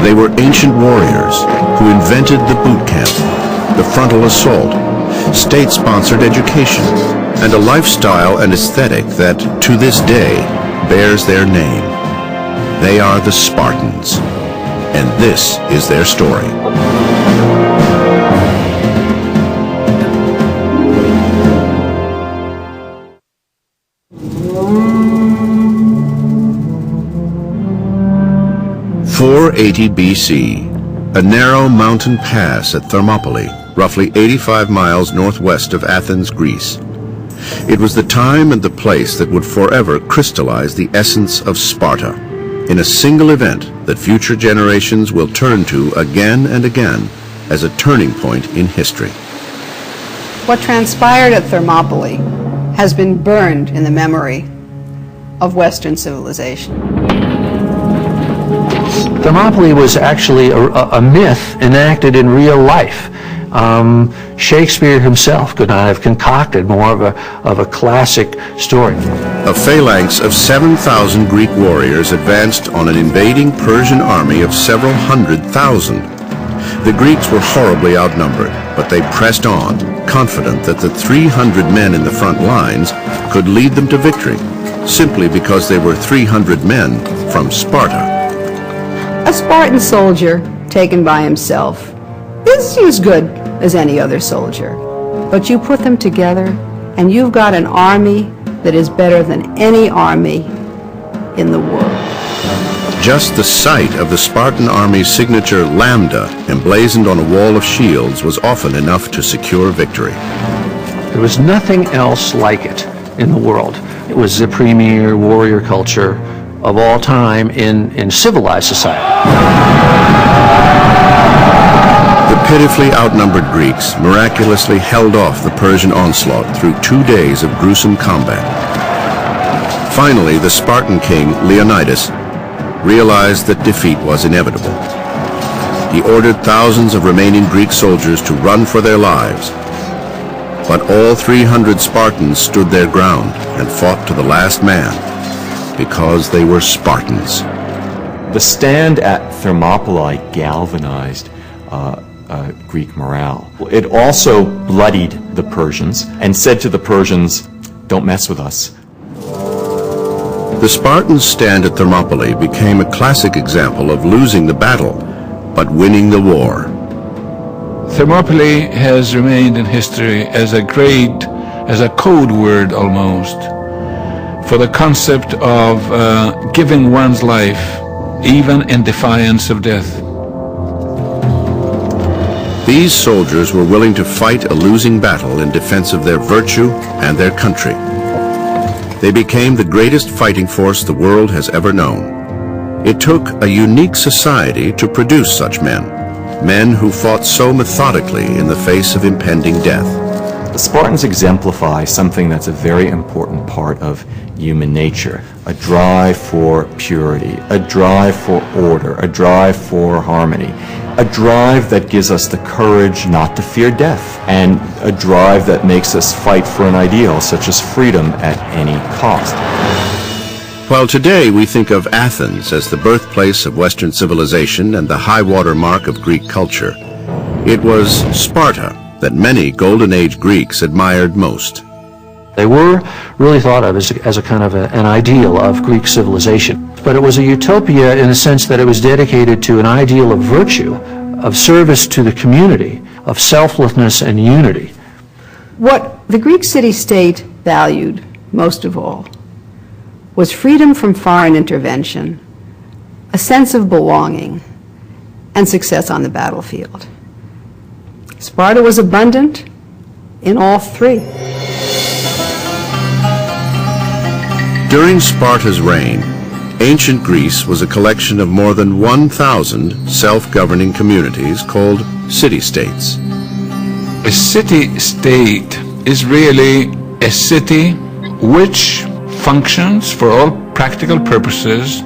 They were ancient warriors who invented the boot camp, the frontal assault, state-sponsored education, and a lifestyle and aesthetic that, to this day, bears their name. They are the Spartans, and this is their story. (480 BC), a narrow mountain pass at Thermopylae, roughly 85 miles northwest of Athens, Greece. It was the time and the place that would forever crystallize the essence of Sparta, in a single event that future generations will turn to again and again as a turning point in history. What transpired at Thermopylae has been burned in the memory of Western civilization. Thermopylae was actually a myth enacted in real life. Shakespeare himself could not have concocted more of a classic story. A phalanx of 7,000 Greek warriors advanced on an invading Persian army of several 100,000. The Greeks were horribly outnumbered, but they pressed on, confident that the 300 men in the front lines could lead them to victory, simply because they were 300 men from Sparta. A Spartan soldier taken by himself is as good as any other soldier. But you put them together and you've got an army that is better than any army in the world. Just the sight of the Spartan army's signature lambda emblazoned on a wall of shields was often enough to secure victory. There was nothing else like it in the world. It was the premier warrior culture of all time in civilized society. The pitifully outnumbered Greeks miraculously held off the Persian onslaught through 2 days of gruesome combat. Finally, the Spartan king, Leonidas, realized that defeat was inevitable. He ordered thousands of remaining Greek soldiers to run for their lives. But all 300 Spartans stood their ground and fought to the last man, because they were Spartans. The stand at Thermopylae galvanized Greek morale. It also bloodied the Persians and said to the Persians, "Don't mess with us." The Spartans' stand at Thermopylae became a classic example of losing the battle, but winning the war. Thermopylae has remained in history as a code word almost, for the concept of giving one's life even in defiance of death. These soldiers were willing to fight a losing battle in defense of their virtue and their country. They became the greatest fighting force the world has ever known. It took a unique society to produce such men, men who fought so methodically in the face of impending death. The Spartans exemplify something that's a very important part of human nature, a drive for purity, a drive for order, a drive for harmony, a drive that gives us the courage not to fear death, and a drive that makes us fight for an ideal such as freedom at any cost. While today we think of Athens as the birthplace of Western civilization and the high-water mark of Greek culture, it was Sparta that many Golden Age Greeks admired most. They were really thought of as a kind of an ideal of Greek civilization. But it was a utopia in the sense that it was dedicated to an ideal of virtue, of service to the community, of selflessness and unity. What the Greek city-state valued most of all was freedom from foreign intervention, a sense of belonging, and success on the battlefield. Sparta was abundant in all three. During Sparta's reign, ancient Greece was a collection of more than 1,000 self-governing communities called city-states. A city-state is really a city which functions for all practical purposes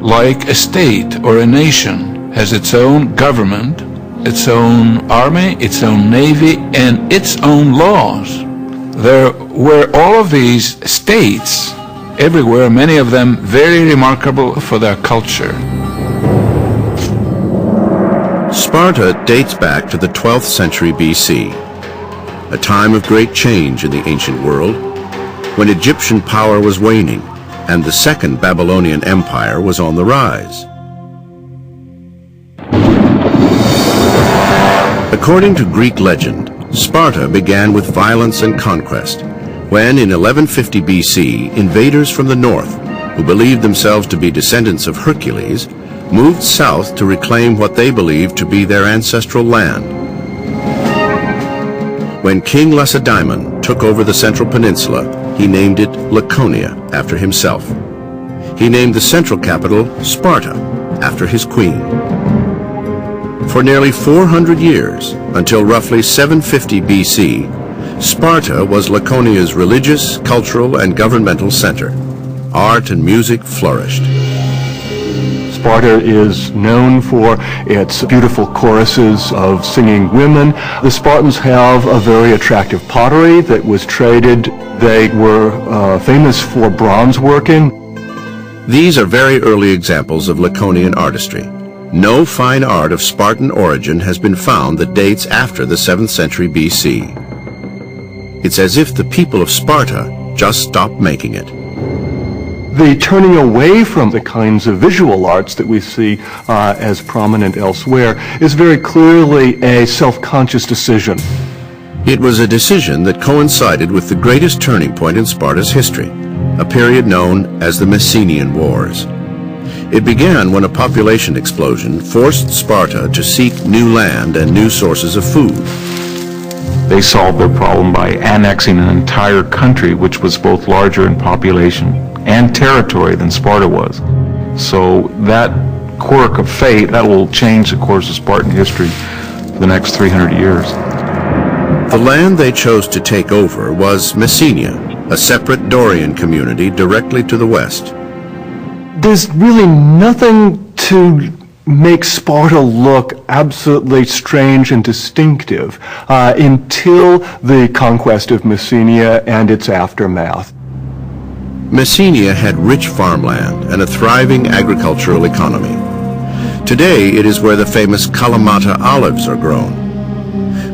like a state or a nation, has its own government, its own army, its own navy, and its own laws. There were all of these states everywhere, many of them very remarkable for their culture. Sparta dates back to the 12th century BC, a time of great change in the ancient world, when Egyptian power was waning and the Second Babylonian Empire was on the rise. According to Greek legend, Sparta began with violence and conquest, when in 1150 BC, invaders from the north, who believed themselves to be descendants of Hercules, moved south to reclaim what they believed to be their ancestral land. When King Lacedaemon took over the Central Peninsula, he named it Laconia after himself. He named the central capital Sparta after his queen. For nearly 400 years, until roughly 750 BC, Sparta was Laconia's religious, cultural, and governmental center. Art and music flourished. Sparta is known for its beautiful choruses of singing women. The Spartans have a very attractive pottery that was traded. They were famous for bronze working. These are very early examples of Laconian artistry. No fine art of Spartan origin has been found that dates after the 7th century BC. It's as if the people of Sparta just stopped making it. The turning away from the kinds of visual arts that we see as prominent elsewhere is very clearly a self-conscious decision. It was a decision that coincided with the greatest turning point in Sparta's history, a period known as the Messenian Wars. It began when a population explosion forced Sparta to seek new land and new sources of food. They solved their problem by annexing an entire country which was both larger in population and territory than Sparta was. So that quirk of fate, that will change the course of Spartan history for the next 300 years. The land they chose to take over was Messenia, a separate Dorian community directly to the west. There's really nothing to make Sparta look absolutely strange and distinctive until the conquest of Messenia and its aftermath. Messenia had rich farmland and a thriving agricultural economy. Today it is where the famous Kalamata olives are grown.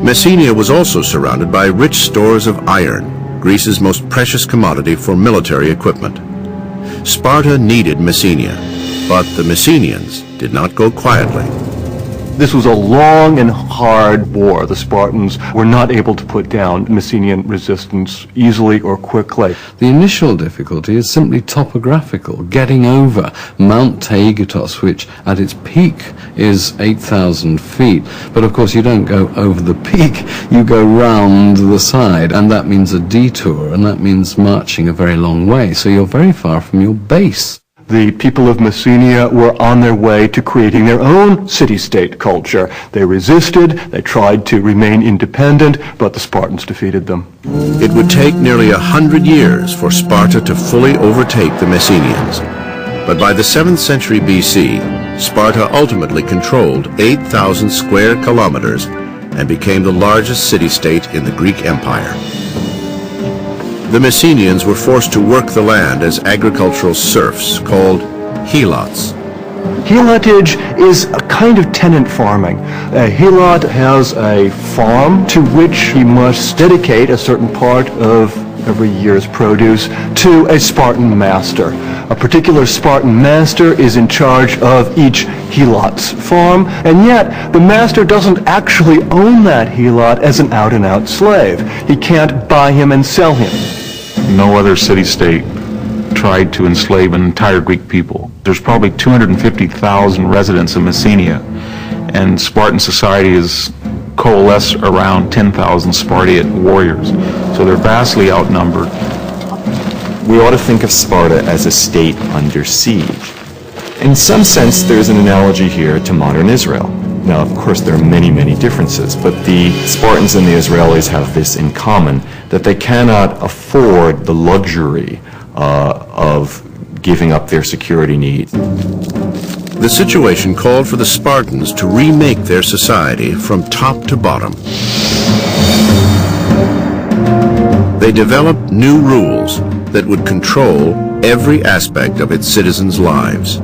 Messenia was also surrounded by rich stores of iron, Greece's most precious commodity for military equipment. Sparta needed Messenia, but the Messenians did not go quietly. This was a long and hard war. The Spartans were not able to put down Messenian resistance easily or quickly. The initial difficulty is simply topographical, getting over Mount Taygetos, which at its peak is 8,000 feet. But of course you don't go over the peak, you go round the side, and that means a detour, and that means marching a very long way. So you're very far from your base. The people of Messenia were on their way to creating their own city-state culture. They resisted, they tried to remain independent, but the Spartans defeated them. It would take nearly 100 years for Sparta to fully overtake the Messenians. But by the 7th century BC, Sparta ultimately controlled 8,000 square kilometers and became the largest city-state in the Greek Empire. The Messenians were forced to work the land as agricultural serfs called helots. Helotage is a kind of tenant farming. A helot has a farm to which he must dedicate a certain part of every year's produce to a Spartan master. A particular Spartan master is in charge of each helot's farm, and yet the master doesn't actually own that helot as an out-and-out slave. He can't buy him and sell him. No other city-state tried to enslave an entire Greek people. There's probably 250,000 residents of Messenia, and Spartan society is coalesced around 10,000 Spartiate warriors. So they're vastly outnumbered. We ought to think of Sparta as a state under siege. In some sense, there's an analogy here to modern Israel. Now, of course, there are many, many differences, but the Spartans and the Israelis have this in common, that they cannot afford the luxury of giving up their security needs. The situation called for the Spartans to remake their society from top to bottom. They developed new rules that would control every aspect of its citizens' lives.